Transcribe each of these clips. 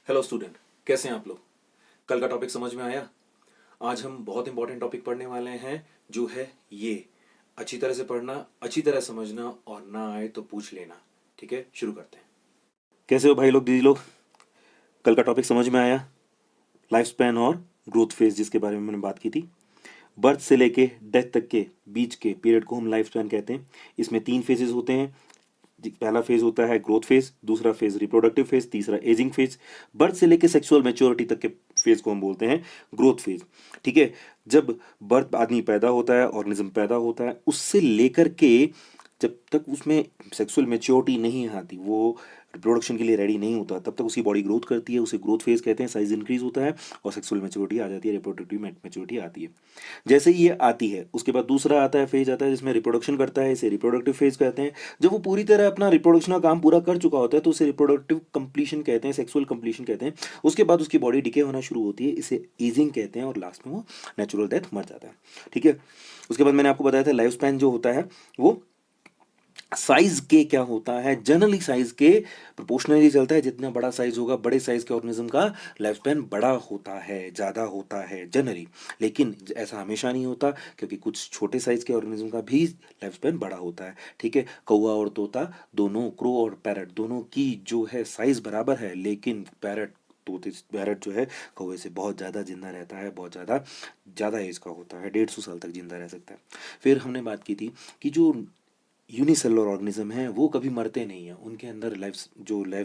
Hello student, कैसे हैं आप लोग। कल का टॉपिक समझ में आया। आज हम बहुत इंपॉर्टेंट टॉपिक पढ़ने वाले हैं, जो है ये अच्छी तरह से पढ़ना, अच्छी तरह समझना, और ना आए तो पूछ लेना। ठीक है, शुरू करते हैं। कैसे हो भाई लोग, दीदी लोग। कल का टॉपिक समझ में आया। लाइफ स्पैन और ग्रोथ फेज, जिसके बारे में मैंने बात की थी। बर्थ से लेके डेथ तक के बीच के पीरियड को हम लाइफ स्पैन कहते हैं। इसमें तीन फेजेस होते हैं। पहला फेज होता है ग्रोथ फेज, दूसरा फेज रिप्रोडक्टिव फेज, तीसरा एजिंग फेज। बर्थ से लेकर सेक्सुअल मैच्योरिटी तक के फेज को हम बोलते हैं ग्रोथ फेज। ठीक है। जब बर्थ आदमी पैदा होता है, ऑर्गेनिज्म पैदा होता है, उससे लेकर के जब तक उसमें सेक्सुअल मैच्योरिटी नहीं आती, वो रिप्रोडक्शन के लिए रेडी नहीं होता, तब तक उसकी बॉडी ग्रोथ करती है, उसे ग्रोथ फेज कहते हैं। साइज इंक्रीज होता है और सेक्सुअल मैच्योरिटी आ जाती है, रिप्रोडक्टिव मैच्योरिटी आती है। जैसे ही ये आती है, उसके बाद दूसरा आता है, फेज आता है जिसमें रिप्रोडक्शन करता है, इसे रिप्रोडक्टिव फेज कहते हैं। जब वो पूरी तरह अपना रिप्रोडक्शन का काम पूरा कर चुका होता है तो उसे रिप्रोडक्टिव कंप्लीशन कहते हैं, सेक्सुअल कंप्लीशन कहते हैं। उसके बाद उसकी बॉडी डिके होना शुरू होती है, इसे एजिंग कहते हैं, और लास्ट में वो नेचुरल डेथ मर जाता है। ठीक है। उसके बाद मैंने आपको बताया था लाइफ स्पैन जो होता है वो साइज के क्या होता है, जनरली साइज के प्रोपोर्शनली चलता है। जितना बड़ा साइज होगा, बड़े साइज के ऑर्गेनिज्म का लाइफ स्पैन बड़ा होता है, ज़्यादा होता है जनरली। लेकिन ऐसा हमेशा नहीं होता, क्योंकि कुछ छोटे साइज के ऑर्गेनिज्म का भी लाइफ स्पैन बड़ा होता है। ठीक है। कौवा और तोता दोनों, क्रो और पैरट दोनों की जो है साइज बराबर है, लेकिन पैरट जो है कौवे से बहुत ज़्यादा जिंदा रहता है, बहुत ज़्यादा ज़्यादा एज का होता है, 150 साल तक जिंदा रह सकता है। फिर हमने बात की थी कि जो यूनिसेलुलर ऑर्गेनिज्म है वो कभी मरते नहीं हैं, उनके अंदर लाइफ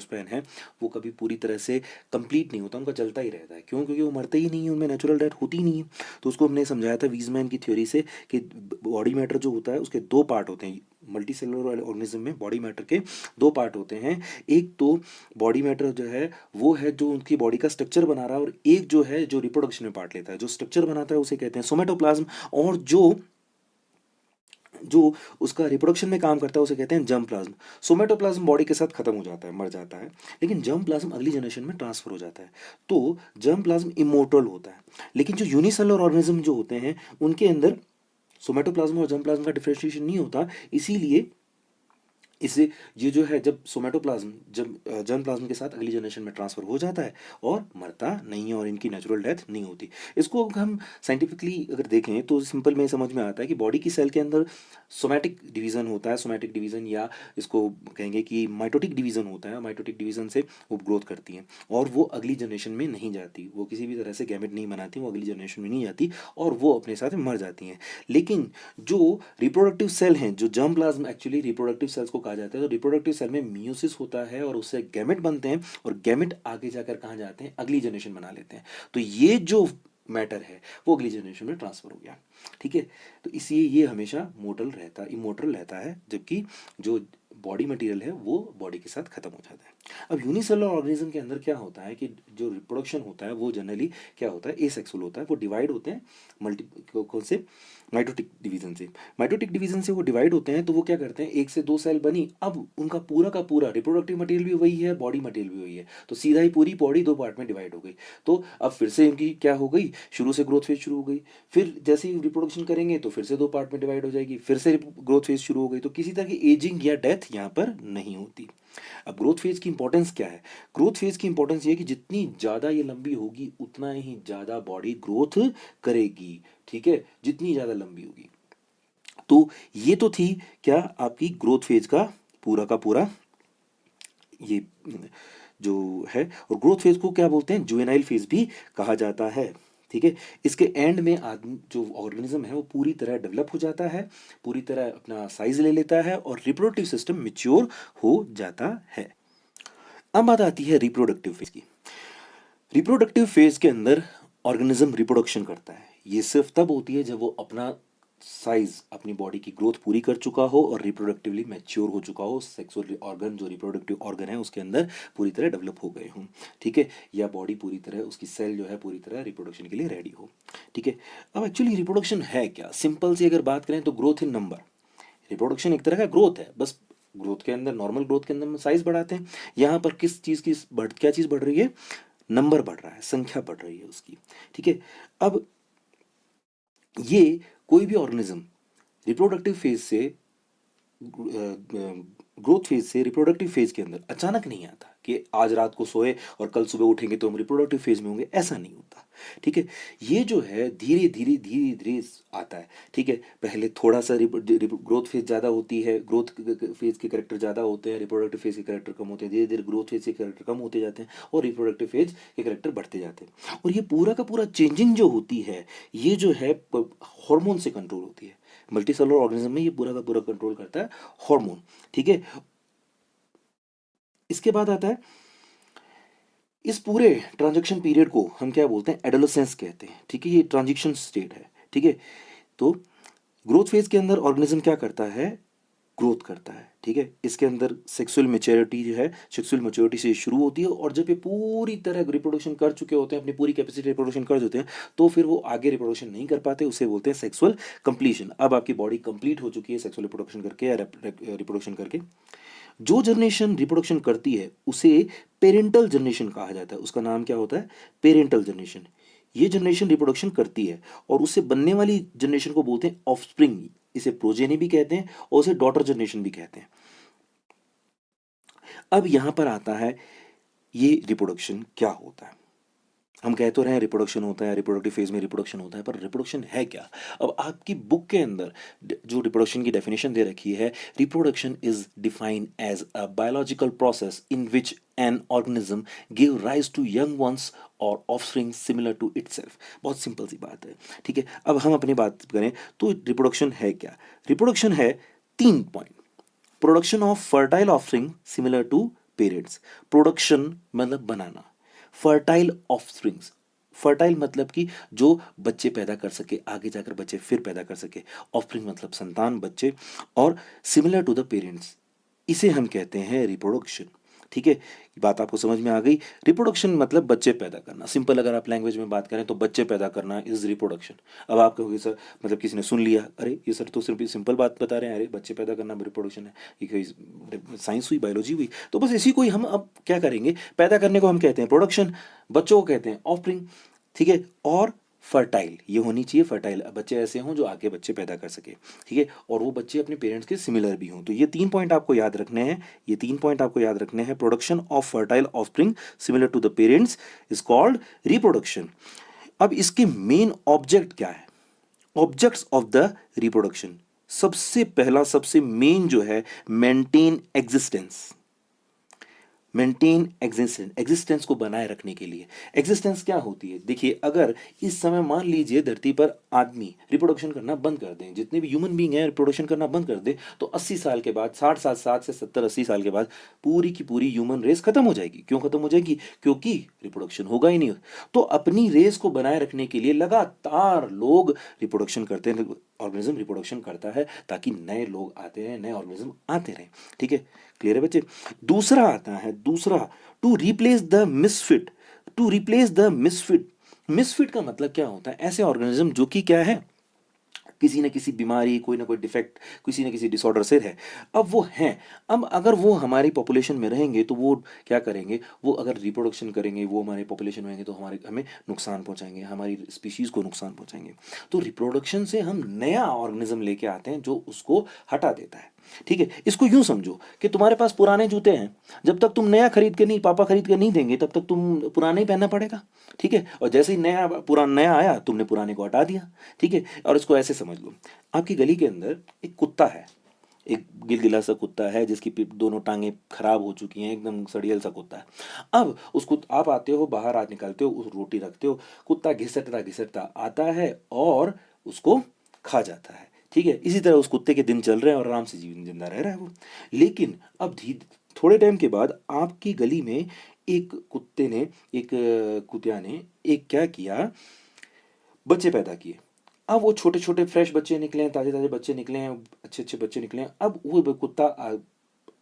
स्पैन है वो कभी पूरी तरह से कंप्लीट नहीं होता, उनका चलता ही रहता है। क्यों? क्योंकि वो मरते ही नहीं है, उनमें नेचुरल डेथ होती ही नहीं है। तो उसको हमने समझाया था वीजमैन की थ्योरी से कि बॉडी मैटर जो होता है उसके दो पार्ट होते हैं। मल्टी सेलुलर ऑर्गेनिज्म में बॉडी मैटर के दो पार्ट होते हैं। एक तो बॉडी मैटर जो है वो है जो उनकी बॉडी का स्ट्रक्चर बना रहा है, और एक जो है जो रिप्रोडक्शन में पार्ट लेता है, जो स्ट्रक्चर बनाता है उसे कहते हैं सोमेटोप्लाज्म, और जो जो उसका रिप्रोडक्शन में काम करता है उसे कहते हैं जर्म प्लाज्म। सोमेटोप्लाज्म बॉडी के साथ खत्म हो जाता है, मर जाता है, लेकिन जर्म प्लाज्म अगली जनरेशन में ट्रांसफर हो जाता है। तो जर्म प्लाज्म इमोर्टल होता है। लेकिन जो यूनिसेलुलर ऑर्गेनिज्म जो होते हैं उनके अंदर सोमेटोप्लाज्म और जर्म प्लाज्म का डिफरेंशिएशन नहीं होता। इसीलिए इससे ये जो है, जब सोमेटोप्लाज्म जब जर्म प्लाज्म के साथ अगली जनरेशन में ट्रांसफर हो जाता है और मरता नहीं है, और इनकी नेचुरल डेथ नहीं होती। इसको हम साइंटिफिकली अगर देखें तो सिंपल में समझ में आता है कि बॉडी की सेल के अंदर सोमैटिक डिवीजन होता है। सोमैटिक डिवीजन, या इसको कहेंगे कि माइटोटिक डिवीजन होता है। माइटोटिक डिवीजन से वो ग्रोथ करती हैं, और वो अगली जनरेशन में नहीं जाती, वो किसी भी तरह से गैमेट नहीं बनाती, वो अगली जनरेशन में नहीं जाती, और वो अपने साथ मर जाती हैं। लेकिन जो रिप्रोडक्टिव सेल हैं, जो germ plasm actually reproductive cells को कहा जाता है, तो रिप्रोडक्टिव सेल में मियोसिस होता है और उससे गैमेट बनते हैं, और गैमेट आगे जाकर कहाँ जाते हैं, अगली जनरेशन बना लेते हैं। तो ये जो मैटर है वो अगली जनरेशन में ट्रांसफर हो गया। ठीक है। तो इसलिए ये हमेशा इमोर्टल रहता है, जबकि जो बॉडी मटेरियल है वो बॉडी के साथ खत्म हो जाता है। अब यूनिसेलुलर ऑर्गेनिज्म के अंदर क्या होता है कि जो रिप्रोडक्शन होता है वो जनरली क्या होता है, एसेक्सुअल होता है। वो डिवाइड होते हैं मल्टी कौन से, माइटोटिक डिवीजन से। माइटोटिक डिवीजन से वो डिवाइड होते हैं, तो वो क्या करते हैं, एक से दो सेल बनी, अब उनका पूरा का पूरा रिप्रोडक्टिव मटेरियल भी वही है, बॉडी मटेरियल भी वही है, तो सीधा ही पूरी बॉडी दो पार्ट में डिवाइड हो गई। तो अब फिर से इनकी क्या हो गई, शुरू से ग्रोथ फेज शुरू हो गई। फिर जैसे ही रिप्रोडक्शन करेंगे तो फिर से दो पार्ट में डिवाइड हो जाएगी, फिर से ग्रोथ फेज शुरू हो गई। तो किसी तरह की एजिंग या डेथ यहाँ पर नहीं होती। अब ग्रोथ फेज की इंपॉर्टेंस क्या है? ग्रोथ फेज की इंपॉर्टेंस ये है कि जितनी ज़्यादा ये लंबी होगी उतना ही ज़्यादा बॉडी ग्रोथ करेगी। ठीक है, जितनी ज़्यादा लंबी होगी। तो ये तो थी क्या, आपकी ग्रोथ फेज का पूरा ये जो है। और ग्रोथ फेज को क्या बोलते हैं, जुवेनाइल फेज भी कहा जाता है। ठीक है। इसके एंड में आदमी जो ऑर्गेनिज्म है वो पूरी तरह डेवलप हो जाता है, पूरी तरह अपना साइज ले लेता है, और रिप्रोडक्टिव सिस्टम मिच्योर हो जाता है। अब बात आती है रिप्रोडक्टिव फेज की। रिप्रोडक्टिव फेज के अंदर ऑर्गेनिज्म रिप्रोडक्शन करता है। ये सिर्फ तब होती है जब वो अपना साइज, अपनी बॉडी की ग्रोथ पूरी कर चुका हो और रिप्रोडक्टिवली मैच्योर हो चुका हो, सेक्सुअल ऑर्गन जो रिप्रोडक्टिव ऑर्गन है उसके अंदर पूरी तरह डेवलप हो गए हों। ठीक है। या बॉडी पूरी तरह, उसकी सेल जो है पूरी तरह रिप्रोडक्शन के लिए रेडी हो। ठीक है। अब एक्चुअली रिप्रोडक्शन है क्या, सिंपल सी अगर बात करें तो ग्रोथ इन नंबर। रिप्रोडक्शन एक तरह का ग्रोथ है, बस ग्रोथ के अंदर, नॉर्मल ग्रोथ के अंदर हम साइज बढ़ाते हैं। यहाँ पर किस चीज़ की क्या चीज़ बढ़ रही है, नंबर बढ़ रहा है, संख्या बढ़ रही है उसकी। ठीक है। अब ये कोई भी ऑर्गेनिज्म रिप्रोडक्टिव फेज से ग्रोथ फेज से रिप्रोडक्टिव फेज के अंदर अचानक नहीं आता। कि आज रात को सोए और कल सुबह उठेंगे तो हम रिप्रोडक्टिव फेज में होंगे, ऐसा नहीं होता। ठीक है, ये जो है धीरे धीरे धीरे धीरे आता है। ठीक है, पहले थोड़ा सा ग्रोथ फेज ज़्यादा होती है, ग्रोथ फेज के करेक्टर ज़्यादा होते हैं, रिप्रोडक्टिव फेज के करेक्टर कम होते हैं, धीरे धीरे ग्रोथ फेज के करेक्टर कम होते जाते हैं और रिप्रोडक्टिव फेज के करेक्टर बढ़ते जाते हैं। और ये पूरा का पूरा चेंजिंग जो होती है, ये जो है हार्मोन से कंट्रोल होती है। मल्टी सेलुलर ऑर्गेनिज्म में ये पूरा का पूरा कंट्रोल करता है हार्मोन। ठीक है, इसके बाद आता है, इस पूरे ट्रांजेक्शन पीरियड को हम क्या बोलते हैं, एडोलेसेंस कहते हैं। ठीक है, ये ट्रांजिशन स्टेट है। ठीक है, तो ग्रोथ फेज के अंदर ऑर्गेनिज्म क्या करता है, ग्रोथ करता है। ठीक है, इसके अंदर सेक्सुअल मैच्योरिटी जो है, सेक्सुअल मैच्योरिटी से शुरू होती है और जब ये पूरी तरह रिप्रोडक्शन कर चुके होते हैं, अपनी पूरी कैपेसिटी रिप्रोडक्शन कर देते हैं, तो फिर वो आगे रिप्रोडक्शन नहीं कर पाते, उसे बोलते हैं सेक्सुअल कंप्लीशन। अब आपकी बॉडी कंप्लीट हो चुकी है सेक्सुअल रिप्रोडक्शन करके या रिप्रोडक्शन करके। जो जनरेशन रिप्रोडक्शन करती है उसे पेरेंटल जनरेशन कहा जाता है। उसका नाम क्या होता है, पेरेंटल जनरेशन। ये जनरेशन रिप्रोडक्शन करती है और उससे बनने वाली जनरेशन को बोलते हैं ऑफस्प्रिंग। इसे प्रोजेनी भी कहते हैं और उसे डॉटर जनरेशन भी कहते हैं। अब यहां पर आता है, ये रिप्रोडक्शन क्या होता है। हम कह तो रहे हैं रिप्रोडक्शन होता है, रिप्रोडक्टिव फेज में रिप्रोडक्शन होता है, पर रिप्रोडक्शन है क्या। अब आपकी बुक के अंदर जो रिप्रोडक्शन की डेफिनेशन दे रखी है, reproduction is defined as a biological process in which an organism give rise to young ones or offspring similar to itself. बहुत सिंपल सी बात है। ठीक है, अब हम अपनी बात करें तो रिप्रोडक्शन है क्या। रिप्रोडक्शन है 3 point. Production of fertile offspring similar to parents. Production मतलब बनाना, फर्टाइल ऑफस्प्रिंग्स, फर्टाइल मतलब कि जो बच्चे पैदा कर सके, आगे जाकर बच्चे फिर पैदा कर सके। ऑफस्प्रिंग मतलब संतान, बच्चे। और सिमिलर टू द पेरेंट्स, इसे हम कहते हैं रिप्रोडक्शन। ठीक है, बात आपको समझ में आ गई। रिप्रोडक्शन मतलब बच्चे पैदा करना। सिंपल अगर आप लैंग्वेज में बात करें तो बच्चे पैदा करना इज रिप्रोडक्शन। अब आप कहोगे सर, मतलब किसी ने सुन लिया, अरे ये सर तो सिर्फ सिंपल बात बता रहे हैं, अरे बच्चे पैदा करना रिप्रोडक्शन है, ये कोई साइंस हुई, बायोलॉजी हुई। तो बस इसी को ही हम अब क्या करेंगे, पैदा करने को हम कहते हैं प्रोडक्शन, बच्चों को कहते हैं ऑफस्प्रिंग। ठीक है, और फर्टाइल ये होनी चाहिए, फर्टाइल बच्चे ऐसे हों जो आगे बच्चे पैदा कर सके। ठीक है, और वो बच्चे अपने पेरेंट्स के सिमिलर भी हों। तो ये 3 पॉइंट आपको याद रखने हैं, ये 3 पॉइंट आपको याद रखने हैं। Production of fertile offspring similar to the parents is called reproduction. अब इसके मेन ऑब्जेक्ट क्या है, ऑब्जेक्ट्स ऑफ द रिप्रोडक्शन। सबसे पहला, सबसे मेन जो है, maintain existence. Maintain existence, existence को बनाए रखने के लिए। एग्जिस्टेंस क्या होती है, देखिए, अगर इस समय मान लीजिए धरती पर आदमी रिप्रोडक्शन करना बंद कर दें, जितने भी ह्यूमन बींग हैं रिप्रोडक्शन करना बंद कर दें, तो 80 साल के बाद, 60 साल, 60 से 70 80 साल के बाद पूरी की पूरी ह्यूमन रेस खत्म हो जाएगी। क्यों खत्म हो जाएगी, क्योंकि रिप्रोडक्शन होगा ही नहीं। तो अपनी रेस को बनाए रखने के लिए लगातार लोग रिप्रोडक्शन करते हैं, ऑर्गेनिज्म रिप्रोडक्शन करता है ताकि नए लोग आते रहें, नए ऑर्गेनिज्म आते रहें। ठीक है, क्लियर है बच्चे। दूसरा आता है, दूसरा, to replace the misfit. To replace the misfit, misfit का मतलब क्या होता है, ऐसे ऑर्गेनिज्म जो कि क्या है, किसी न किसी बीमारी, कोई ना कोई डिफेक्ट, किसी न किसी डिसऑर्डर से है। अब वो हैं, अब अगर वो हमारी पॉपुलेशन में रहेंगे तो वो क्या करेंगे, वो अगर रिप्रोडक्शन करेंगे, वो हमारे पॉपुलेशन में रहेंगे तो हमें नुकसान पहुंचाएंगे, हमारी स्पीशीज़ को नुकसान पहुंचाएंगे। तो रिप्रोडक्शन से हम नया ऑर्गेनिज्म लेके आते हैं जो उसको हटा देता है। ठीक है, इसको यूं समझो कि तुम्हारे पास पुराने जूते हैं, जब तक तुम नया खरीद के नहीं, पापा खरीद के नहीं देंगे, तब तक तुम पुराने ही पहनना पड़ेगा। ठीक है, और जैसे ही नया आया, तुमने पुराने को हटा दिया। ठीक है, और इसको ऐसे समझ लो, आपकी गली के अंदर एक कुत्ता है, एक गिलगिला सा कुत्ता है जिसकी दोनों टांगे खराब हो चुकी हैं, एकदम सड़ियल सा कुत्ता है। अब उसको आप आते हो, बाहर आज निकालते हो, उस रोटी रखते हो, कुत्ता घिसटता घिसटता आता है और उसको खा जाता है। ठीक है, इसी तरह उस कुत्ते के दिन चल रहे हैं और आराम से जीवन जिंदा रह रहा है वो। लेकिन अब थोड़े टाइम के बाद आपकी गली में एक कुत्ते ने, एक कुतिया ने एक क्या किया, बच्चे पैदा किए। अब वो छोटे छोटे फ्रेश बच्चे निकले हैं, ताजे ताजे बच्चे निकले हैं, अच्छे अच्छे बच्चे निकले हैं। अब वो कुत्ता,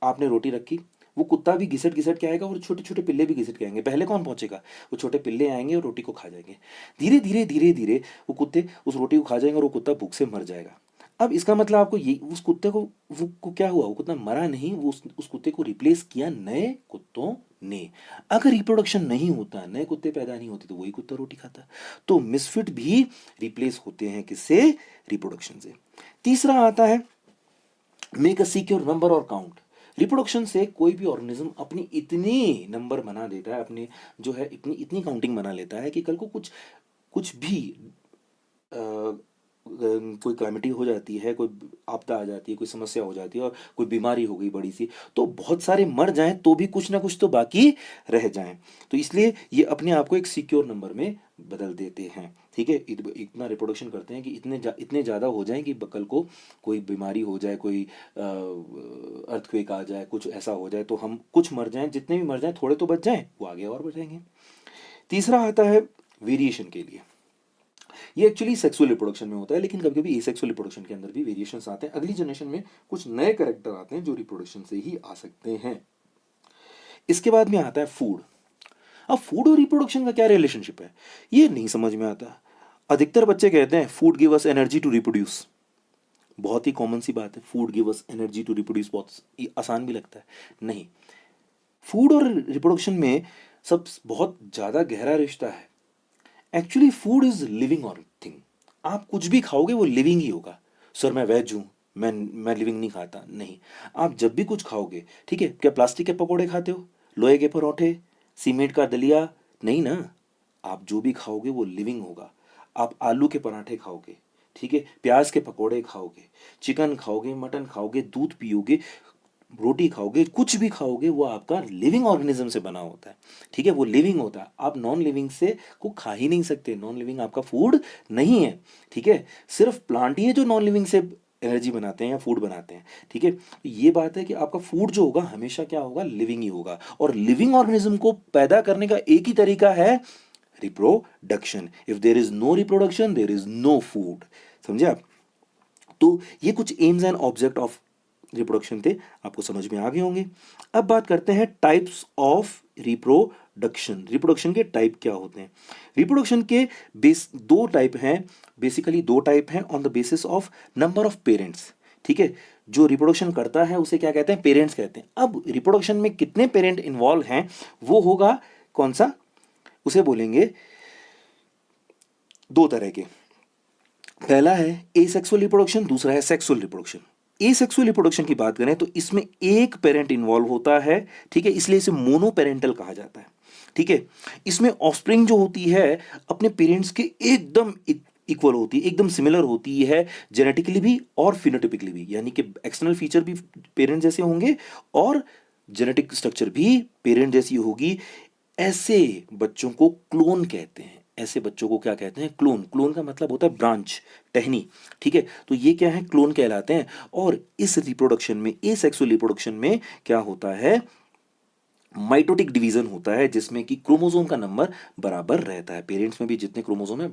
आपने रोटी रखी, वो कुत्ता भी घिसट घिसट के आएगा और छोटे छोटे पिल्ले भी घिसट के आएंगे। पहले कौन पहुंचेगा, वो छोटे पिल्ले आएंगे और रोटी को खा जाएंगे। धीरे धीरे धीरे धीरे वो कुत्ते उस रोटी को खा जाएंगे और वो कुत्ता भूख से मर जाएगा। अब इसका मतलब आपको ये, उस कुत्ते को, वो को क्या हुआ, वो कुत्ता मरा नहीं, वो उस कुत्ते को रिप्लेस किया नए कुत्तों ने। अगर रिप्रोडक्शन नहीं होता, नए कुत्ते पैदा नहीं होते, तो वही कुत्ता रोटी खाता। तो मिसफिट भी रिप्लेस होते हैं किससे, रिप्रोडक्शन से। तीसरा आता है, मेक अ सिक्योर नंबर और काउंट। रिप्रोडक्शन से कोई भी ऑर्गेनिज्म अपनी इतनी नंबर बना देता है, अपने जो है इतनी इतनी काउंटिंग बना लेता है कि कल को कुछ कुछ भी कोई कैलामिटी हो जाती है, कोई आपदा आ जाती है, कोई समस्या हो जाती है और कोई बीमारी हो गई बड़ी सी, तो बहुत सारे मर जाएं तो भी कुछ ना कुछ तो बाकी रह जाएं। तो इसलिए ये अपने आप को एक सिक्योर नंबर में बदल देते हैं। ठीक है, इतना रिप्रोडक्शन करते हैं कि इतने ज़्यादा हो जाएं कि कल को कोई बीमारी हो जाए, कोई अर्थक्वेक आ जाए, कुछ ऐसा हो जाए तो हम कुछ मर जाएं, जितने भी मर जाएं थोड़े तो बच जाएं, वो आगे और बढ़ेंगे। तीसरा आता है वेरिएशन के लिए। ये एक्चुअली सेक्सुअल रिप्रोडक्शन में होता है, लेकिन कभी कभी एसेक्सुअल रिप्रोडक्शन के अंदर भी वेरिएशंस आते हैं। अगली जनरेशन में कुछ नए कैरेक्टर आते हैं जो रिप्रोडक्शन से ही आ सकते हैं। इसके बाद में आता है फूड। अब फूड और रिप्रोडक्शन का क्या रिलेशनशिप है, ये नहीं समझ में आता। अधिकतर बच्चे कहते हैं food give us energy to reproduce. बहुत ही कॉमन सी बात है, food give us energy to reproduce, बहुत आसान भी लगता है। नहीं, फूड और रिप्रोडक्शन में सब बहुत ज़्यादा गहरा रिश्ता है। एक्चुअली फूड इज लिविंग और थिंग। आप कुछ भी खाओगे वो लिविंग ही होगा। सर मैं वेज हूँ, मैं लिविंग नहीं खाता, नहीं। आप जब भी कुछ खाओगे, ठीक है, क्या प्लास्टिक के पकोड़े खाते हो, लोहे के परोठे, सीमेंट का दलिया? नहीं ना। आप जो भी खाओगे वो लिविंग होगा। आप आलू के पराठे खाओगे, ठीक है, प्याज के पकोड़े खाओगे, चिकन खाओगे, मटन खाओगे, दूध पियोगे, रोटी खाओगे, कुछ भी खाओगे, वो आपका लिविंग ऑर्गेनिज्म से बना होता है। ठीक है, वो लिविंग होता है। आप नॉन लिविंग से को खा ही नहीं सकते। नॉन लिविंग आपका फूड नहीं है। ठीक है, सिर्फ प्लांट ही है जो नॉन लिविंग से एनर्जी बनाते हैं या फूड बनाते हैं। ठीक है, तो ये बात है कि आपका फूड जो होगा हमेशा क्या होगा, लिविंग ही होगा। और लिविंग ऑर्गेनिज्म को पैदा करने का एक ही तरीका है, reproduction. If there is no reproduction there is no food. समझे आप? तो ये कुछ aims and object of reproduction थे, आपको समझ में आ गए होंगे। अब बात करते हैं टाइप्स ऑफ रिप्रोडक्शन। रिप्रोडक्शन के टाइप क्या होते हैं? रिप्रोडक्शन के दो टाइप हैं, बेसिकली दो टाइप हैं on the basis of number of parents. ठीक है, जो रिप्रोडक्शन करता है उसे क्या कहते हैं, पेरेंट्स कहते हैं। अब रिप्रोडक्शन में कितने पेरेंट इन्वॉल्व हैं वो होगा कौन सा, उसे बोलेंगे दो तरह के। पहला है एसेक्सुअल रिप्रोडक्शन, दूसरा है सेक्सुअल रिप्रोडक्शन। एसेक्सुअल रिप्रोडक्शन की बात करें तो इसमें एक पेरेंट इन्वॉल्व होता है। ठीक है, इसलिए इसे मोनोपेरेंटल कहा जाता है। ठीक है, इसमें ऑफस्प्रिंग जो होती है अपने पेरेंट्स के एकदम इक्वल होती है, एकदम सिमिलर होती है, जेनेटिकली भी और फिनोटिपिकली भी, यानी कि एक्सटर्नल फीचर भी पेरेंट जैसे होंगे और जेनेटिक स्ट्रक्चर भी पेरेंट जैसी होगी। ऐसे बच्चों को क्लोन कहते हैं। ऐसे बच्चों को क्या कहते हैं, क्लोन। क्लोन का मतलब होता है ब्रांच, टहनी। ठीक है, तो ये क्या है, क्लोन कहलाते हैं। और इस रिप्रोडक्शन में, एसेक्सुअल रिप्रोडक्शन में क्या होता है, माइटोटिक डिवीजन होता है, जिसमें कि क्रोमोसोम का नंबर बराबर रहता है। पेरेंट्स में भी जितने क्रोमोसोम है,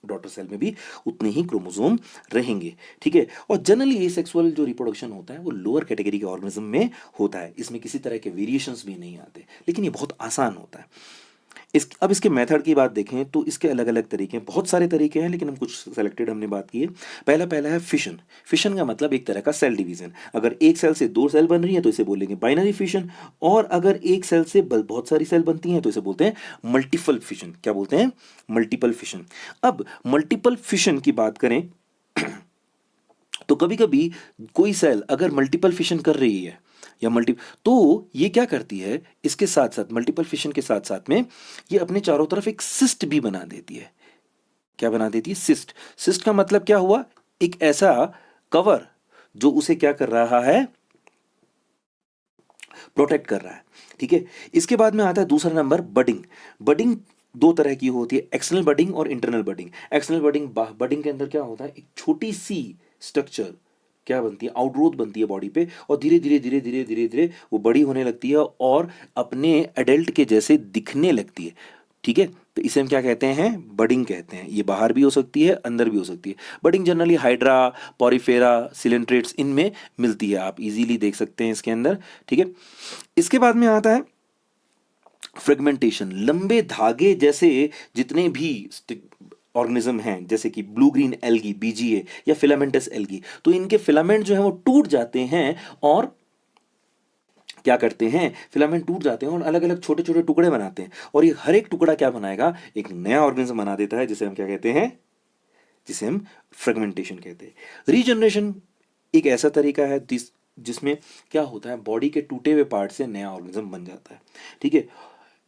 डॉटर सेल में भी उतने ही क्रोमोसोम रहेंगे। ठीक है, और जनरली एसेक्सुअल जो रिप्रोडक्शन होता है वो लोअर कैटेगरी के ऑर्गेनिज्म में होता है। इसमें किसी तरह के वेरिएशंस भी नहीं आते, लेकिन ये बहुत आसान होता है। अब इसके मेथड की बात देखें तो इसके अलग अलग तरीके हैं, बहुत सारे तरीके हैं, लेकिन हम कुछ सेलेक्टेड हमने बात की है। पहला है फिशन। फिशन का मतलब एक तरह का सेल डिवीजन। अगर एक सेल से दो सेल बन रही है तो इसे बोलेंगे बाइनरी फिशन, और अगर एक सेल से बहुत सारी सेल बनती हैं तो इसे बोलते हैं मल्टीपल फिशन। क्या बोलते हैं, मल्टीपल फिशन। अब मल्टीपल फिशन की बात करें तो कभी कभी कोई सेल अगर मल्टीपल फिशन कर रही है या तो ये क्या करती है, इसके साथ साथ मल्टीपल फिशन के साथ साथ में ये अपने चारों तरफ एक सिस्ट भी बना देती है। क्या बना देती है, सिस्ट। सिस्ट का मतलब क्या हुआ, एक ऐसा कवर जो उसे क्या कर रहा है, प्रोटेक्ट कर रहा है। ठीक है, इसके बाद में आता है दूसरा नंबर, बडिंग। बडिंग दो तरह की होती है, एक्सटर्नल बडिंग और internal budding. External budding, budding के अंदर क्या होता है, एक छोटी सी स्ट्रक्चर क्या बनती है, आउटग्रोथ बनती है बॉडी पे, और धीरे धीरे धीरे धीरे धीरे धीरे वो बड़ी होने लगती है और अपने एडल्ट के जैसे दिखने लगती है। ठीक है, तो इसे हम क्या कहते हैं, बडिंग कहते हैं। ये बाहर भी हो सकती है, अंदर भी हो सकती है। Budding generally hydra, Porifera, coelenterates इनमें मिलती है, आप इजीली देख सकते हैं इसके अंदर। ठीक है, इसके बाद में आता है फ्रेगमेंटेशन। लंबे धागे जैसे जितने भी ऑर्गेनिज्म हैं, जैसे कि ब्लू ग्रीन एल्गी, बीजीए, या फिलामेंटस एल्गी, तो इनके फिलामेंट जो है वो टूट जाते हैं और क्या करते हैं, फिलामेंट टूट जाते हैं और अलग अलग छोटे छोटे टुकड़े बनाते हैं, और ये हर एक टुकड़ा क्या बनाएगा, एक नया ऑर्गेनिज्म बना देता है, जिसे हम क्या कहते हैं, जिसे हम फ्रेगमेंटेशन कहते हैं। रीजनरेशन एक ऐसा तरीका है जिसमें क्या होता है, बॉडी के टूटे हुए पार्ट से नया ऑर्गेनिज्म बन जाता है। ठीक है,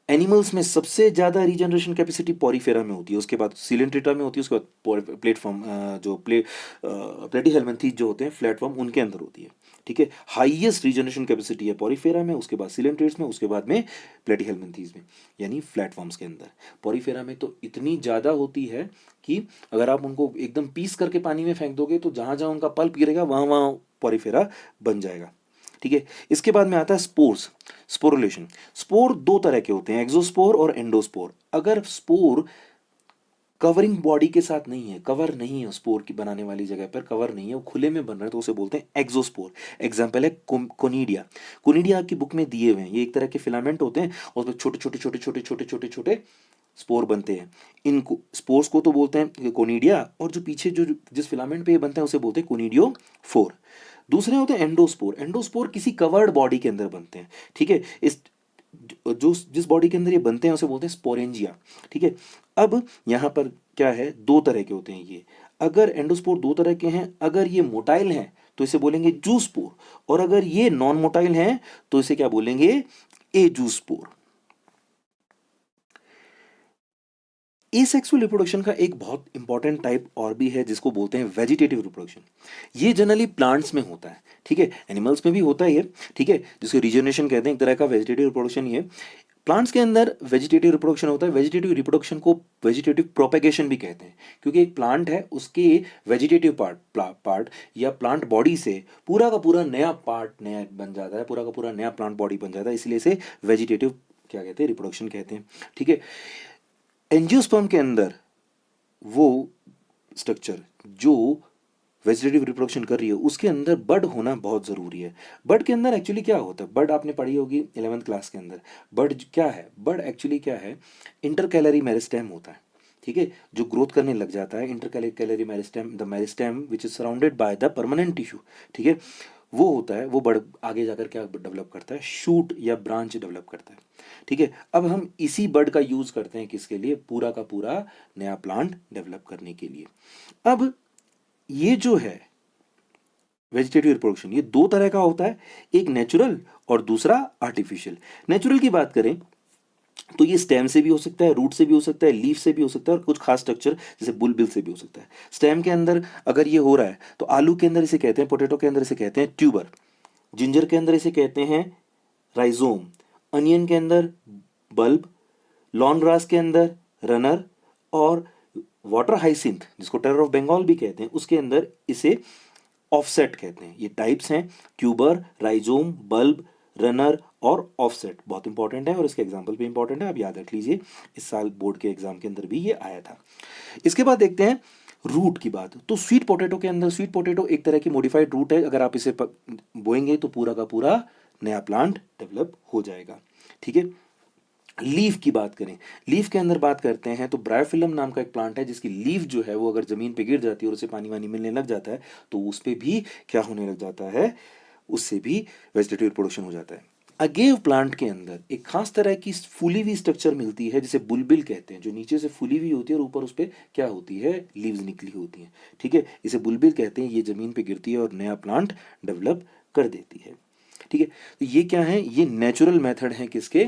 एनिमल्स में सबसे ज़्यादा रीजनरेशन कैपेसिटी पॉरीफेरा में होती है, उसके बाद सिलेंट्रेटा में होती है, उसके बाद प्लेटफॉर्म जो प्लेटीहेल्मिन्थीज जो होते हैं प्लेटफॉर्म उनके अंदर होती है। ठीक है, हाईएस्ट रीजनरेशन कैपेसिटी है पॉरीफेरा में, उसके बाद सिलेंट्रेट्स में, उसके बाद में प्लेटीहेल्मिन्थीज में, यानी प्लेटफॉर्म्स के अंदर। पॉरीफेरा में तो इतनी ज़्यादा होती है कि अगर आप उनको एकदम पीस करके पानी में फेंक दोगे तो जहाँ जहाँ उनका पल्प गिरेगा वहाँ वहाँ पॉरीफेरा बन जाएगा। ठीक है, इसके बाद में आता है स्पोर्स, स्पोरुलेशन। स्पोर दो तरह के होते हैं, एक्सोस्पोर और एंडोस्पोर। अगर स्पोर कवरिंग बॉडी के साथ नहीं है, कवर नहीं है, स्पोर की बनाने वाली जगह पर कवर नहीं है, वो खुले में बन रहा है, तो उसे बोलते हैं एक्सोस्पोर। एग्जाम्पल है कोनिडिया। कोनिडिया आपकी बुक में दिए हुए हैं, ये एक तरह के फिलामेंट होते हैं और उसमें छोटे छोटे छोटे छोटे छोटे छोटे छोटे स्पोर बनते हैं। इन स्पोर्स को तो बोलते हैं कोनिडिया, और जो पीछे जो जिस फिलामेंट पे ये बनते हैं उसे बोलते हैं कोनिडियो फोर। दूसरे होते हैं एंडोस्पोर। एंडोस्पोर किसी कवर्ड बॉडी के अंदर बनते हैं। ठीक है, इस जो जिस बॉडी के अंदर ये बनते हैं उसे बोलते हैं स्पोरेंजिया। ठीक है, अब यहाँ पर क्या है, दो तरह के होते हैं ये। अगर एंडोस्पोर दो तरह के हैं, अगर ये मोटाइल हैं तो इसे बोलेंगे जूस्पोर, और अगर ये नॉन मोटाइल हैं तो इसे क्या बोलेंगे, एजूस्पोर। एसेक्सुअल रिप्रोडक्शन का एक बहुत इंपॉर्टेंट टाइप और भी है जिसको बोलते हैं वेजिटेटिव रिप्रोडक्शन। ये जनरली प्लांट्स में होता है। ठीक है, एनिमल्स में भी होता है ये। ठीक है, जिसको रीजनरेशन कहते हैं, एक तरह का वेजिटेटिव रिप्रोडक्शन ही है। प्लांट्स के अंदर वेजिटेटिव रिप्रोडक्शन होता है। वेजिटेटिव रिप्रोडक्शन को वेजिटेटिव प्रोपेगेशन भी कहते हैं, क्योंकि एक प्लांट है, उसके वेजिटेटिव पार्ट या प्लांट बॉडी से पूरा का पूरा नया पार्ट नया बन जाता है, पूरा का पूरा नया प्लांट बॉडी बन जाता है, इसलिए इसे वेजिटेटिव क्या कहते हैं, रिप्रोडक्शन कहते हैं। ठीक है, एंजियोस्पर्म के अंदर वो स्ट्रक्चर जो वेजिटेटिव रिप्रोडक्शन कर रही है उसके अंदर बड होना बहुत ज़रूरी है। बड के अंदर एक्चुअली क्या होता है, बड आपने पढ़ी होगी 11th क्लास के अंदर। बड क्या है, बड एक्चुअली क्या है, इंटरकैलरी मेरिस्टेम होता है। ठीक है, जो ग्रोथ करने लग जाता है, intercalary meristem, the meristem which is surrounded by the permanent tissue. ठीक है, वो होता है, वो बड़ आगे जाकर क्या डेवलप करता है, शूट या ब्रांच डेवलप करता है। ठीक है, अब हम इसी बड का यूज करते हैं किसके लिए, पूरा का पूरा नया प्लांट डेवलप करने के लिए। अब ये जो है वेजिटेटिव रिप्रोडक्शन, ये दो तरह का होता है, एक नेचुरल और दूसरा आर्टिफिशियल। नेचुरल की बात करें तो ये स्टेम से भी हो सकता है, रूट से भी हो सकता है, लीफ से भी हो सकता है, और कुछ खास स्ट्रक्चर जैसे बुलबिल से भी हो सकता है। स्टेम के अंदर अगर ये हो रहा है तो आलू के अंदर इसे कहते हैं, पोटैटो के अंदर इसे कहते हैं ट्यूबर, जिंजर के अंदर इसे कहते हैं राइजोम, अनियन के अंदर बल्ब, लॉन ग्रास के अंदर रनर, और वाटर हाइसिंथ जिसको टेरर ऑफ बंगाल भी कहते हैं उसके अंदर इसे ऑफसेट कहते हैं। ये टाइप्स हैं, ट्यूबर, राइजोम, बल्ब, रनर और ऑफसेट। बहुत इंपॉर्टेंट है और इसके एग्जाम्पल भी इंपॉर्टेंट है, आप याद रख लीजिए, इस साल बोर्ड के एग्जाम के अंदर भी ये आया था। इसके बाद देखते हैं रूट की बात। तो स्वीट पोटैटो के अंदर, स्वीट पोटैटो एक तरह की मॉडिफाइड रूट है, अगर आप इसे बोएंगे तो पूरा का पूरा नया प्लांट डेवलप हो जाएगा। ठीक है, लीफ की बात करें, लीफ के अंदर बात करते हैं तो ब्रायोफिलम नाम का एक प्लांट है जिसकी लीफ जो है वो अगर जमीन पे गिर जाती है और उसे पानी वानी मिलने लग जाता है तो उस पे भी क्या होने लग जाता है, उससे भी वेजिटेटिव रिप्रोडक्शन हो जाता है। अगेव प्लांट के अंदर एक खास तरह की फूली हुई स्ट्रक्चर मिलती है जिसे बुलबिल कहते हैं, जो नीचे से फूली हुई होती है और ऊपर उस पर क्या होती है, लीव्स निकली होती हैं। ठीक है, इसे बुलबिल कहते हैं, ये जमीन पे गिरती है और नया प्लांट डेवलप कर देती है। ठीक है, तो ये क्या है, ये नेचुरल मेथड है किसके,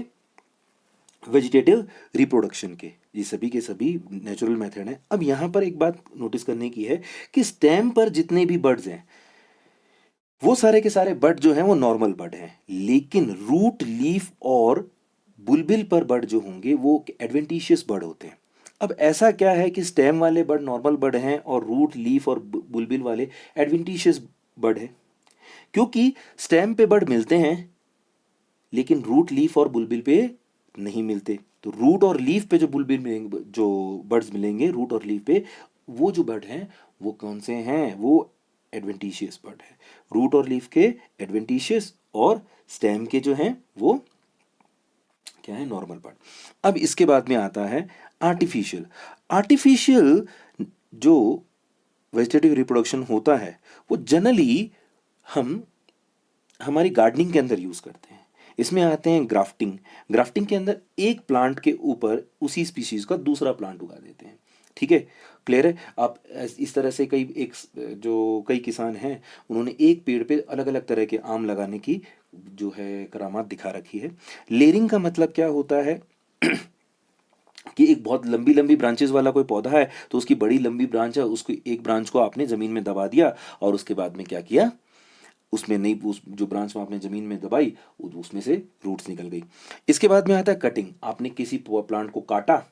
वेजिटेटिव रिप्रोडक्शन के। ये सभी के सभी नेचुरल मेथड हैं। अब यहाँ पर एक बात नोटिस करने की है कि स्टेम पर जितने भी बर्ड्स हैं वो सारे के सारे बर्ड जो हैं वो नॉर्मल बर्ड हैं, लेकिन रूट, लीफ और बुलबिल पर बर्ड जो होंगे वो एडवेंटिशियस बर्ड होते हैं। अब ऐसा क्या है कि स्टेम वाले बर्ड नॉर्मल बर्ड हैं और रूट, लीफ और बुलबिल वाले एडवेंटिशियस बर्ड हैं? क्योंकि स्टेम पे बर्ड मिलते हैं लेकिन रूट, लीफ और बुलबिल पे नहीं मिलते। तो रूट और लीफ पे जो बुलबिल मिलेंगे, जो बर्ड्स मिलेंगे रूट और लीफ पे, वो जो बर्ड हैं वो कौन से हैं, वो एडवेंटिशियस बर्ड है। रूट और लीफ के एडवेंटिशियस और स्टेम के जो हैं वो क्या है, नॉर्मल बर्ड। अब इसके बाद में आता है आर्टिफिशियल। आर्टिफिशियल जो वेजिटेटिव रिप्रोडक्शन होता है वो जनरली हम हमारी गार्डनिंग के अंदर यूज करते हैं। इसमें आते हैं ग्राफ्टिंग। ग्राफ्टिंग के अंदर एक प्लांट के ऊपर उसी स्पीशीज का दूसरा प्लांट उगा देते हैं। ठीक है, क्लियर है। आप इस तरह से जो कई किसान हैं उन्होंने एक पेड़ पे अलग अलग तरह के आम लगाने की जो है करामात दिखा रखी है। लेयरिंग का मतलब क्या होता है कि एक बहुत लंबी लंबी ब्रांचेस वाला कोई पौधा है तो उसकी बड़ी लंबी ब्रांच है, उसको एक ब्रांच को आपने ज़मीन में दबा दिया और उसके बाद में क्या किया, उसमें नई उस जो ब्रांच में आपने ज़मीन में दबाई उसमें से रूट्स निकल गई। इसके बाद में आता है कटिंग। आपने किसी प्लांट को काटा,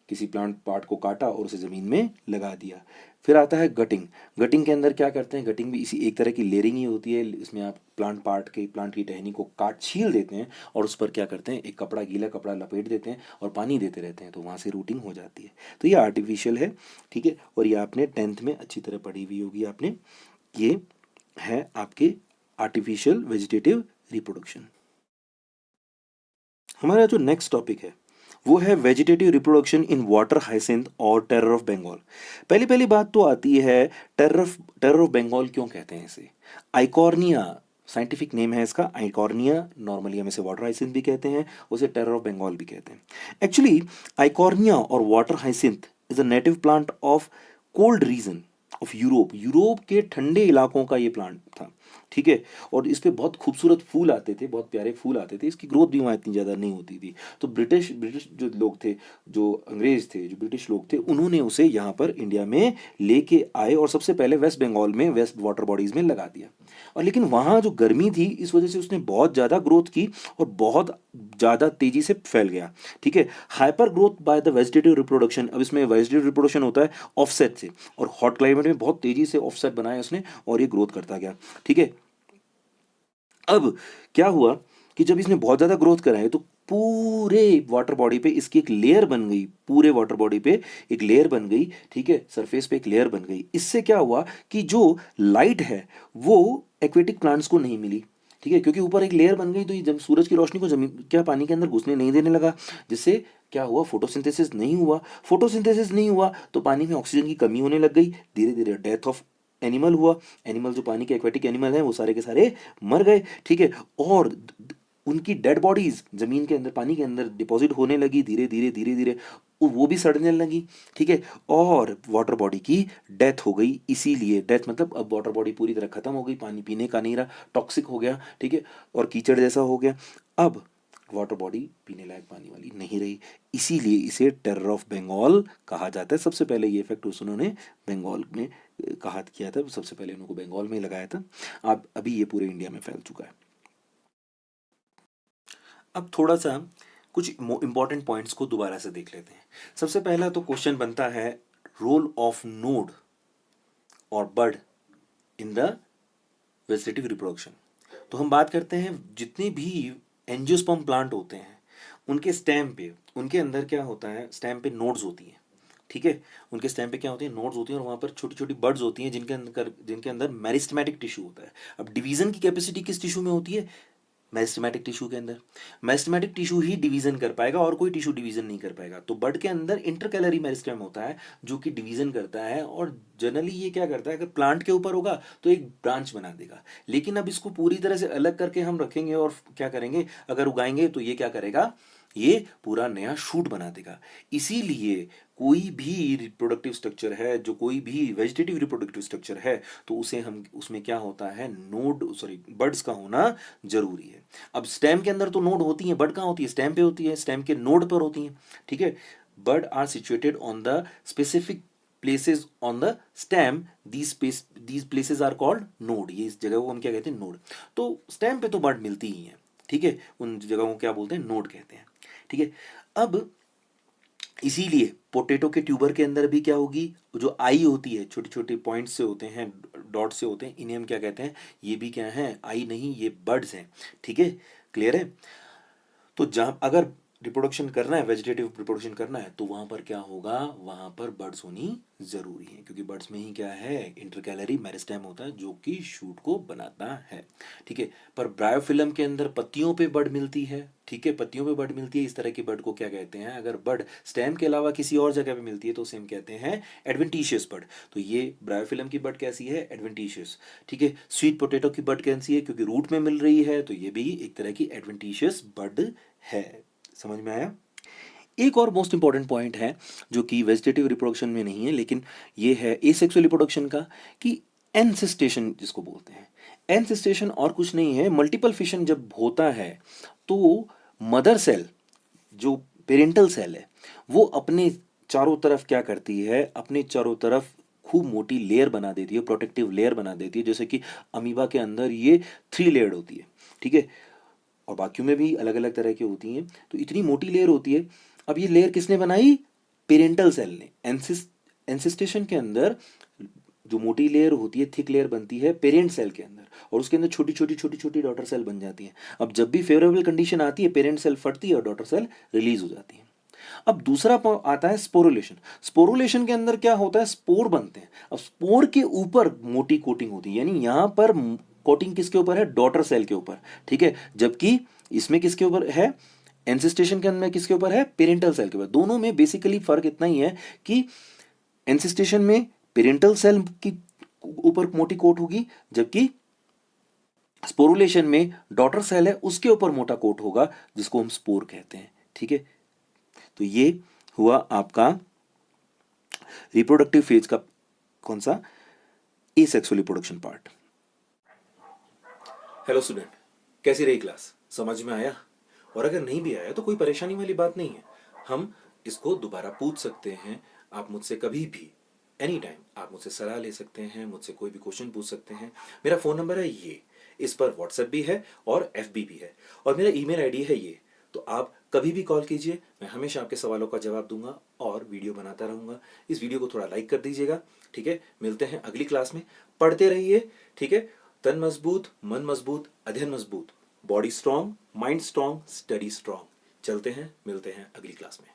किसी प्लांट पार्ट को काटा और उसे ज़मीन में लगा दिया। फिर आता है गटिंग। गटिंग के अंदर क्या करते हैं, गटिंग भी इसी एक तरह की लेयरिंग ही होती है। इसमें आप प्लांट की टहनी को काट छील देते हैं और उस पर क्या करते हैं, एक कपड़ा, गीला कपड़ा लपेट देते हैं और पानी देते रहते हैं, तो वहाँ से रूटिंग हो जाती है। तो ये आर्टिफिशियल है, ठीक है। और ये आपने 10th में अच्छी तरह पढ़ी हुई होगी आपने। ये है आपके आर्टिफिशियल वेजिटेटिव रिप्रोडक्शन। हमारा जो नेक्स्ट टॉपिक है वो है vegetative reproduction in water hyacinth और टेरर ऑफ बंगाल। पहली पहली बात तो आती है टेरर ऑफ बंगाल क्यों कहते हैं इसे। आइकॉर्निया साइंटिफिक नेम है इसका, आइकॉर्निया। नॉर्मली हम इसे वाटर हाइसिंथ भी कहते हैं, उसे टेरर ऑफ बंगाल भी कहते हैं। एक्चुअली आइकॉर्निया और water hyacinth is a native plant of cold region of Europe. Europe के ठंडे इलाकों का ये प्लांट था, ठीक है। और इस पे बहुत खूबसूरत फूल आते थे, बहुत प्यारे फूल आते थे। इसकी ग्रोथ भी वहाँ इतनी ज़्यादा नहीं होती थी। तो ब्रिटिश ब्रिटिश जो लोग थे, जो अंग्रेज थे, जो ब्रिटिश लोग थे, उन्होंने उसे यहाँ पर इंडिया में लेके आए और सबसे पहले वेस्ट बंगाल में वेस्ट वाटर बॉडीज़ में लगा दिया। और लेकिन वहाँ जो गर्मी थी इस वजह से उसने बहुत ज़्यादा ग्रोथ की और बहुत ज़्यादा तेज़ी से फैल गया, ठीक है। Hyper growth by the vegetative reproduction. अब इसमें वेजिटेटिव रिप्रोडक्शन होता है ऑफसेट से, और हॉट क्लाइमेट में बहुत तेज़ी से ऑफसेट बनाया उसने और ये ग्रोथ करता गया, ठीक है। अब क्या हुआ कि जब इसने बहुत ज़्यादा ग्रोथ करा है तो पूरे वाटर बॉडी पे इसकी एक लेयर बन गई, पूरे वाटर बॉडी पे एक लेयर बन गई, ठीक है। सरफेस पे एक लेयर बन गई। इससे क्या हुआ कि जो लाइट है वो एक्वेटिक प्लांट्स को नहीं मिली, ठीक है। क्योंकि ऊपर एक लेयर बन गई तो ये जब सूरज की रोशनी को जमीन क्या पानी के अंदर घुसने नहीं देने लगा, जिससे क्या हुआ, फोटोसिंथेसिस नहीं हुआ। फोटोसिंथेसिस नहीं हुआ तो पानी में ऑक्सीजन की कमी होने लग गई। धीरे धीरे डेथ ऑफ एनिमल हुआ। एनिमल जो पानी के एक्वेटिक एनिमल हैं वो सारे के सारे मर गए, ठीक है। और उनकी डेड बॉडीज जमीन के अंदर, पानी के अंदर डिपॉजिट होने लगी धीरे धीरे धीरे धीरे, वो भी सड़ने लगी, ठीक है। और वाटर बॉडी की डेथ हो गई। इसीलिए डेथ मतलब अब वाटर बॉडी पूरी तरह खत्म हो गई, पानी पीने का नहीं रहा, टॉक्सिक हो गया, ठीक है, और कीचड़ जैसा हो गया। अब वाटर बॉडी पीने लायक पानी वाली नहीं रही। इसीलिए इसे टेरर ऑफ बंगाल कहा जाता है। सबसे पहले ये इफेक्ट उन्होंने बंगाल में कहा किया था, सबसे पहले उनको बंगाल में ही लगाया था। अब अभी ये पूरे इंडिया में फैल चुका है। अब थोड़ा सा कुछ इंपॉर्टेंट पॉइंट्स को दोबारा से देख लेते हैं। सबसे पहला तो क्वेश्चन बनता है रोल ऑफ नोड और बड इन द वेजिटेटिव रिप्रोडक्शन। तो हम बात करते हैं जितने भी एंजियोस्पर्म प्लांट होते हैं उनके स्टेम पे, उनके अंदर क्या होता है, स्टेम पे नोड्स होती हैं, ठीक है। उनके स्टेम पे क्या होती है, नोड्स होती हैं, और वहाँ पर छोटी छोटी बड्स होती हैं जिनके अंदर मेरिस्टेमेटिक टिश्यू होता है। अब डिवीजन की कैपेसिटी किस टिश्यू में होती है, मेरिस्टेमेटिक टिश्यू के अंदर। मेरिस्टेमेटिक टिश्यू ही डिवीजन कर पाएगा और कोई टिश्यू डिवीजन नहीं कर पाएगा। तो बड के अंदर इंटरकैलरी मेरिस्टेम होता है जो कि डिवीजन करता है, और जनरली ये क्या करता है, अगर प्लांट के ऊपर होगा तो एक ब्रांच बना देगा। लेकिन अब इसको पूरी तरह से अलग करके हम रखेंगे और क्या करेंगे, अगर उगाएंगे तो ये क्या करेगा, ये पूरा नया शूट बना देगा। इसीलिए कोई भी रिप्रोडक्टिव स्ट्रक्चर है, जो कोई भी वेजिटेटिव रिप्रोडक्टिव स्ट्रक्चर है, तो उसे हम उसमें क्या होता है, नोड सॉरी बड्स का होना जरूरी है। अब स्टेम के अंदर तो नोड होती है, बड कहाँ होती है, स्टेम पे होती है, स्टेम के नोड पर होती है, ठीक है। Bud are situated on the specific places on the stem, these places are called node। ये इस जगह को हम क्या कहते हैं, नोड। तो स्टेम पे तो बड मिलती ही है, ठीक है। उन जगहों को क्या बोलते हैं, नोड कहते हैं, ठीक है। अब इसीलिए पोटैटो के ट्यूबर के अंदर भी क्या होगी, जो आई होती है, छोटी छोटी पॉइंट्स से होते हैं, डॉट से होते हैं, इन्हें हम क्या कहते हैं, ये भी क्या है, आई नहीं, ये बर्ड्स हैं, ठीक है। क्लियर है। तो जहाँ अगर रिप्रोडक्शन करना है, वेजिटेटिव रिप्रोडक्शन करना है, तो वहाँ पर क्या होगा, वहाँ पर बर्ड्स होनी ज़रूरी है, क्योंकि बर्ड्स में ही क्या है, इंटरकैलरी मेरिस्टेम होता है जो कि शूट को बनाता है, ठीक है। पर ब्रायोफिल्म के अंदर पत्तियों पे बड मिलती है, ठीक है, पत्तियों पे बड मिलती है। इस तरह की बड को क्या कहते हैं, अगर बड स्टेम के अलावा किसी और जगह पे मिलती है तो उसे हम कहते हैं एडवेंटिशियस बड। तो ये ब्रायोफिल्म की बड कैसी है, एडवेंटिशियस, ठीक है। स्वीट पोटैटो की बड कैसी है, क्योंकि रूट में मिल रही है, तो ये भी एक तरह की एडवेंटिशियस बड है। समझ में आया। एक और मोस्ट इंपॉर्टेंट पॉइंट है जो कि वेजिटेटिव रिप्रोडक्शन में नहीं है, लेकिन ये है एसेक्सुअल रिप्रोडक्शन का, कि एनसिस्टेशन जिसको बोलते हैं। एनसिस्टेशन और कुछ नहीं है, मल्टीपल फिशन जब होता है तो मदर सेल, जो पेरेंटल सेल है, वो अपने चारों तरफ क्या करती है, अपने चारों तरफ खूब मोटी लेयर बना देती है, प्रोटेक्टिव लेयर बना देती है, जैसे कि अमीबा के अंदर ये 3 लेयर्ड होती है, ठीक है, और बाकियों में भी अलग अलग तरह की होती हैं। तो इतनी मोटी लेयर होती है। अब ये लेयर किसने बनाई? पेरेंटल सेल ने। एंसिस्टेशन के अंदर जो मोटी लेयर होती है, थिक लेयर बनती है पेरेंट सेल के अंदर, और उसके अंदर छोटी छोटी छोटी छोटी डॉटर सेल बन जाती हैं। अब जब भी फेवरेबल कंडीशन आती है, पेरेंट सेल फटती है और डॉटर सेल रिलीज हो जाती है। अब दूसरा आता है स्पोरुलेशन। स्पोरुलेशन के अंदर क्या होता है? स्पोर बनते हैं। अब स्पोर के ऊपर मोटी कोटिंग होती है, यानी यहां पर कोटिंग किसके ऊपर है? डॉटर सेल के ऊपर, ठीक है। जबकि इसमें किसके ऊपर है? एंसिस्टेशन के अंदर किसके ऊपर है? पेरेंटल सेल के ऊपर। दोनों में बेसिकली फर्क इतना ही है कि एंसिस्टेशन में पेरेंटल सेल की ऊपर मोटी कोट होगी, जबकि स्पोरुलेशन में डॉटर सेल है उसके ऊपर मोटा कोट होगा, जिसको हम स्पोर कहते हैं, ठीक है। तो ये हुआ आपका रिप्रोडक्टिव फेज का कौन सा? Asexual reproduction part. Hello student, कैसी रही क्लास? समझ में आया? और अगर नहीं भी आया तो कोई परेशानी वाली बात नहीं है, हम इसको दोबारा पूछ सकते हैं। आप मुझसे कभी भी, एनी टाइम आप मुझसे सलाह ले सकते हैं, मुझसे कोई भी क्वेश्चन पूछ सकते हैं। मेरा फ़ोन नंबर है ये, इस पर व्हाट्सएप भी है और FB भी है, और मेरा ईमेल आईडी है ये। तो आप कभी भी कॉल कीजिए, मैं हमेशा आपके सवालों का जवाब दूंगा और वीडियो बनाता रहूंगा। इस वीडियो को थोड़ा लाइक कर दीजिएगा, ठीक है। मिलते हैं अगली क्लास में। पढ़ते रहिए, ठीक है। तन मजबूत, मन मजबूत, अध्ययन मजबूत, body strong, mind strong, study strong. चलते हैं, मिलते हैं अगली क्लास में।